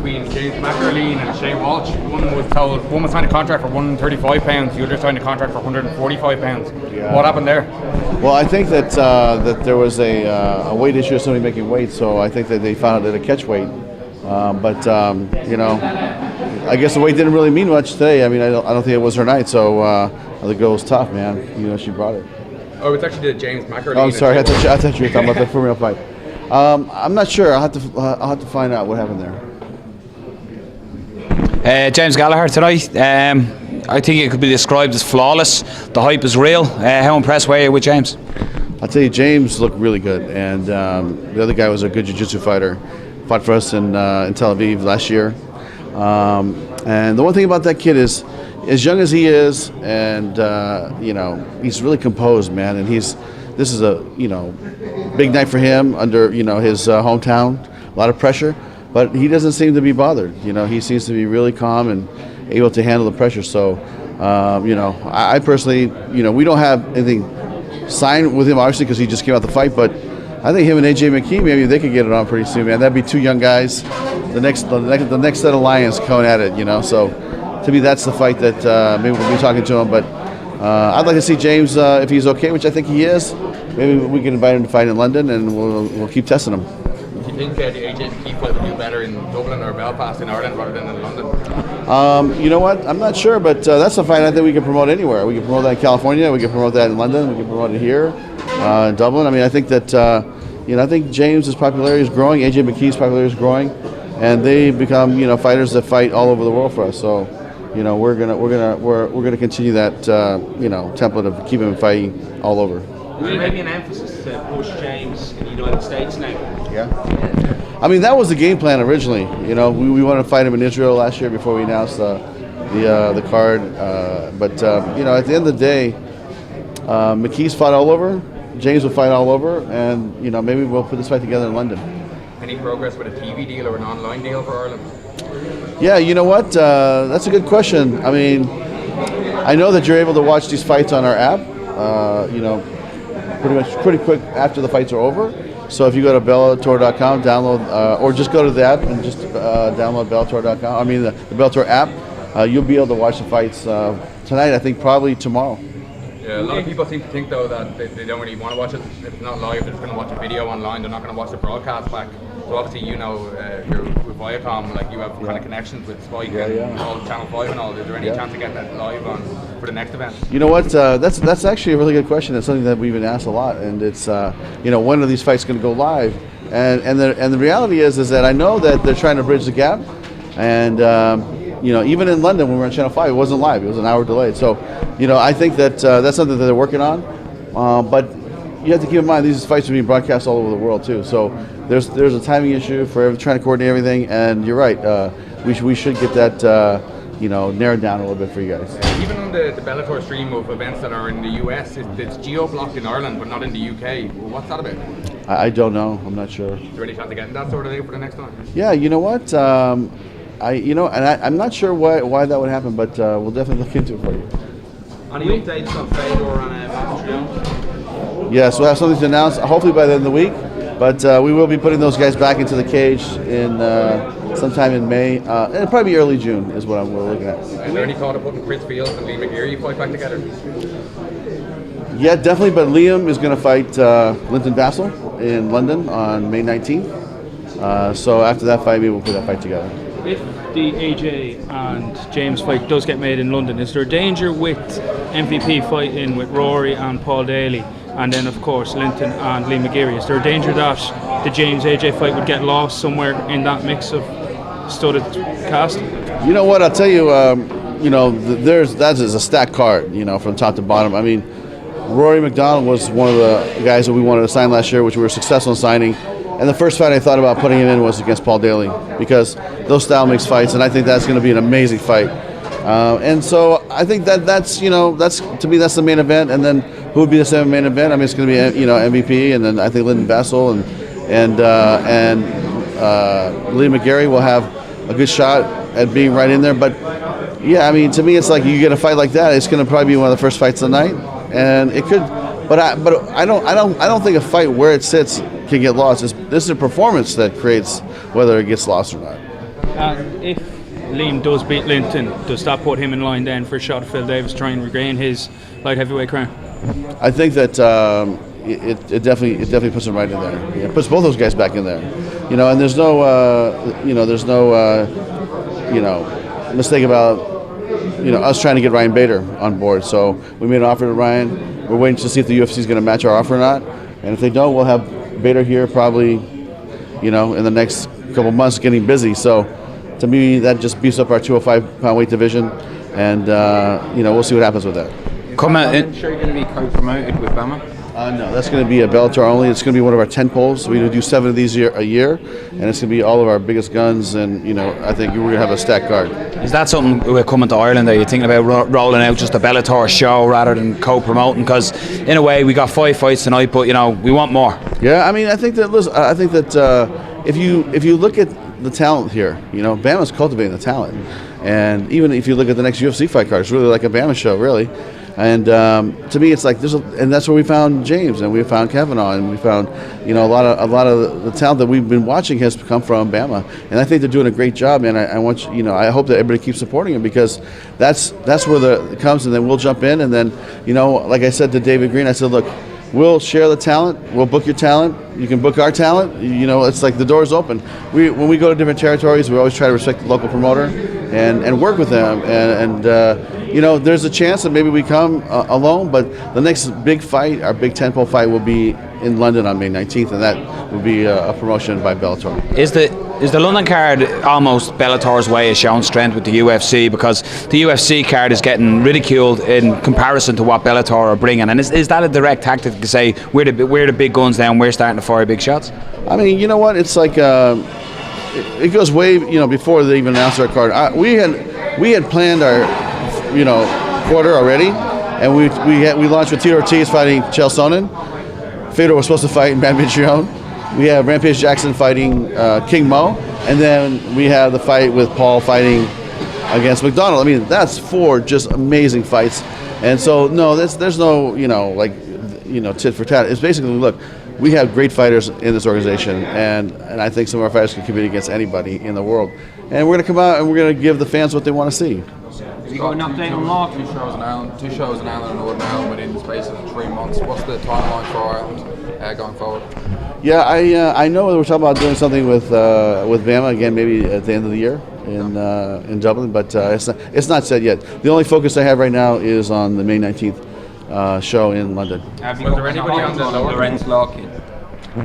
between James McErleen and Shane Walsh. One was signed a contract for £135, the other signed a contract for £145. Yeah. What happened there? Well, I think that that there was a weight issue of somebody making weight, so I think that they found out that a catch weight. But I guess the weight didn't really mean much today. I mean, I don't think it was her night. So the girl was tough, man. She brought it. Oh, it's actually the James McErleen. Oh, I'm sorry. I thought you were talking about the female fight. I'm not sure. I'll have to find out what happened there. James Gallagher tonight. I think it could be described as flawless. The hype is real. How impressed were you with James? I'll tell you, James looked really good, and the other guy was a good jiu-jitsu fighter. Fought for us in Tel Aviv last year. And the one thing about that kid is, as young as he is, and he's really composed, man. And this is a big night for him under his hometown. A lot of pressure, but he doesn't seem to be bothered. He seems to be really calm and able to handle the pressure. So, I personally, we don't have anything signed with him, obviously, because he just came out the fight. But I think him and AJ McKee, maybe they could get it on pretty soon, man. That'd be two young guys. The next set of lions going at it, So, to me, that's the fight that maybe we'll be talking to him. But I'd like to see James, if he's okay, which I think he is. Maybe we can invite him to fight in London, and we'll keep testing him. Do you think the AJ McKee fight would do better in Dublin or Belfast in Ireland rather than in London? You know what? I'm not sure, but that's a fight I think we can promote anywhere. We can promote that in California. We can promote that in London. We can promote it here in Dublin. I mean, I think that I think James's popularity is growing. AJ McKee's popularity is growing, and they become fighters that fight all over the world for us. So, we're gonna continue that template of keeping him fighting all over. Maybe an emphasis to push James in the United States now. Yeah. I mean, that was the game plan originally. We wanted to fight him in Israel last year before we announced the card. But at the end of the day, McKee's fought all over. James will fight all over, and maybe we'll put this fight together in London. Any progress with a TV deal or an online deal for Ireland? Yeah, you know what? That's a good question. I mean, I know that you're able to watch these fights on our app. Pretty quick after the fights are over. So if you go to Bellator.com, download, or just go to the app and just download Bellator.com. I mean the Bellator app. You'll be able to watch the fights tonight. I think probably tomorrow. Yeah, a lot of people seem to think though that they don't really want to watch it. If it's not live, they're just going to watch a video online. They're not going to watch the broadcast back. So obviously, you're with Viacom, like you have kind of connections with Spike and all Channel 5 and all. Is there any chance to get that live on for the next event? You know what? That's actually a really good question. It's something that we've been asked a lot, and it's when are these fights going to go live? And the reality is that I know that they're trying to bridge the gap, and even in London when we were on Channel 5, it wasn't live. It was an hour delayed. So I think that that's something that they're working on, but you have to keep in mind these fights are being broadcast all over the world too. So there's a timing issue for trying to coordinate everything. And you're right, we should get that narrowed down a little bit for you guys. Even on the Bellator stream of events that are in the US, it's geo-blocked in Ireland but not in the UK. What's that about? I don't know. I'm not sure. Is there any chance of getting that sort of thing for the next time? Yeah, you know what? I'm not sure why that would happen, but we'll definitely look into it for you. Any updates on Fedor and Patreon? Yes, we'll have something to announce hopefully by the end of the week, but we will be putting those guys back into the cage in sometime in May, and it'll probably be early June is what we're looking at. Is there any thought of putting Chris Fields and Lee McGeary fight back together? Yeah, definitely, but Liam is going to fight Linton Vassell in London on May 19th. So after that fight, we will put that fight together. If the AJ and James fight does get made in London, is there danger with MVP fighting with Rory and Paul Daly, and then of course Linton and Lee McGeary? Is there a danger that the James AJ fight would get lost somewhere in that mix of studded cast? You know what? I'll tell you. That is a stacked card. From top to bottom. I mean, Rory McDonald was one of the guys that we wanted to sign last year, which we were successful in signing. And the first fight I thought about putting him in was against Paul Daly, because those style mix fights, and I think that's going to be an amazing fight. And so I think that's to me that's the main event. And then who would be the second main event? I mean, it's going to be MVP, and then I think Linton Vassell and Lee McGeary will have a good shot at being right in there. But yeah, I mean, to me, it's like you get a fight like that, it's going to probably be one of the first fights of the night, and it could. But I don't think a fight where it sits can get lost. This is a performance that creates whether it gets lost or not. And if Liam does beat Linton, does that put him in line then for a shot at Phil Davis, try and regain his light heavyweight crown? I think that it definitely puts him right in there. Yeah, it puts both those guys back in there. You know, and there's no mistake about us trying to get Ryan Bader on board. So we made an offer to Ryan. We're waiting to see if the UFC is going to match our offer or not. And if they don't, we'll have Bader here probably, in the next couple months, getting busy. So to me, that just beefs up our 205-pound weight division, and we'll see what happens with that. I'm sure you're going to be co-promoted with Bama. No, that's going to be a Bellator only. It's going to be one of our 10 polls. We do 7 of these a year, and it's going to be all of our biggest guns. And I think we're going to have a stacked card. Is that something we're coming to Ireland? Are you thinking about rolling out just a Bellator show rather than co-promoting? Because in a way, we got 5 fights tonight, but we want more. Yeah, I mean, I think that if you look at the talent here, Bama's cultivating the talent, and even if you look at the next UFC fight card, it's really like a Bama show, really. And to me, it's like and that's where we found James, and we found Kavanaugh, and we found a lot of the talent that we've been watching has come from Bama, and I think they're doing a great job. And I hope that everybody keeps supporting him, because that's where it comes, and then we'll jump in, and then like I said to David Green, I said, look, we'll share the talent. We'll book your talent. You can book our talent. It's like the door's open. When we go to different territories, we always try to respect the local promoter and work with them. And there's a chance that maybe we come alone, but the next big fight, our big tentpole fight, will be in London on May 19th, and that will be a promotion by Bellator. Is the London card almost Bellator's way of showing strength with the UFC, because the UFC card is getting ridiculed in comparison to what Bellator are bringing? And is that a direct tactic to say we're the big guns now and we're starting to fire big shots? I mean, you know what? It's like it goes way before they even announced our card. We had planned our quarter already, and we launched with Tito Ortiz fighting Chael Sonnen. Fedor was supposed to fight in Rampage Giron. We have Rampage Jackson fighting King Mo, and then we have the fight with Paul fighting against McDonald. I mean, that's 4 just amazing fights. And so no, there's no tit for tat. It's basically, look, we have great fighters in this organization, and I think some of our fighters can compete against anybody in the world. And we're going to come out and we're going to give the fans what they want to see. Have you got an update on Mark? 2 shows in Ireland and Northern Ireland within the space of 3 months. What's the timeline for Ireland going forward? Yeah, I know we're talking about doing something with Bama again, maybe at the end of the year in Dublin, but it's not set yet. The only focus I have right now is on the May 19th show in London. Was there anybody on the Lorenz Larkin?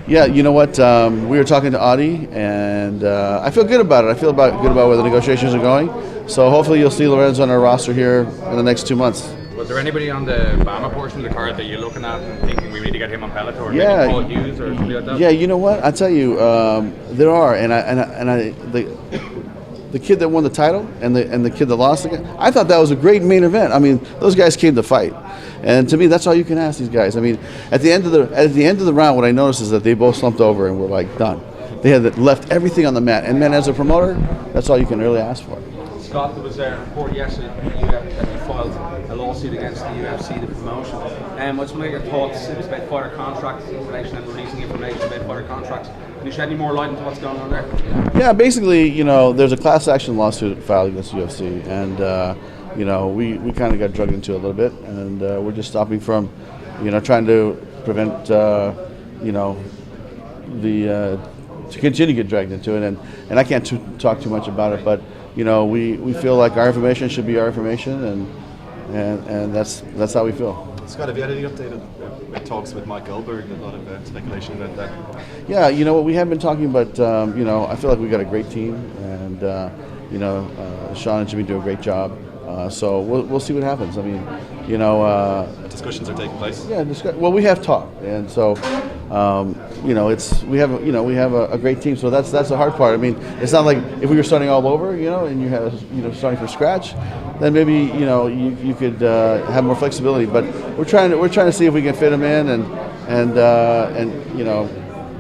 Yeah, you know what? We were talking to Audi, and I feel good about it. I feel good about where the negotiations are going. So hopefully you'll see Lorenz on our roster here in the next 2 months. Was there anybody on the Bama portion of the card that you're looking at and thinking we need to get him on Bellator? Yeah, maybe Paul Hughes or something like that? Yeah, you know what? I tell you, there are, the kid that won the title and the kid that lost again. I thought that was a great main event. I mean, those guys came to fight, and to me, that's all you can ask these guys. I mean, at the end of the round, what I noticed is that they both slumped over and were like done. They had left everything on the mat, and man, as a promoter, that's all you can really ask for. Scott, there was a report yesterday that you filed a lawsuit against the UFC, the promotion. I just want to get your thoughts. It was about fighter contract information and releasing information about fighter contracts. Can you shed any more light into what's going on there? Yeah, basically, there's a class action lawsuit filed against the UFC, and we kind of got drugged into it a little bit, and we're just stopping from, trying to prevent, to continue to get dragged into it, and I can't talk too much about it, but we feel like our information should be our information, and that's how we feel. Scott, have you had any update with talks with Mike Goldberg? A lot of speculation about that. Yeah, we have been talking, but I feel like we got a great team, and Sean and Jimmy do a great job. So we'll see what happens. I mean, discussions are taking place. Yeah, well, we have talked, and so we have a great team. So that's the hard part. I mean, it's not like if we were starting all over, and you have starting from scratch, then maybe you could have more flexibility. But we're trying to see if we can fit them in and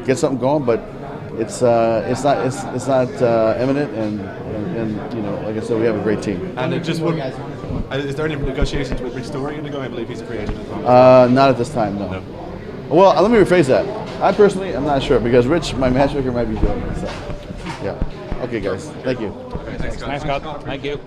get something going. But it's not imminent, and like I said, we have a great team. And is there any negotiations with Rich Story going? I believe he's a free agent as well. Not at this time, no. Well, let me rephrase that. I personally am not sure, because Rich, my matchmaker, might be doing it. So, yeah. Okay, guys. Thank you. Thanks, Scott. Thank you.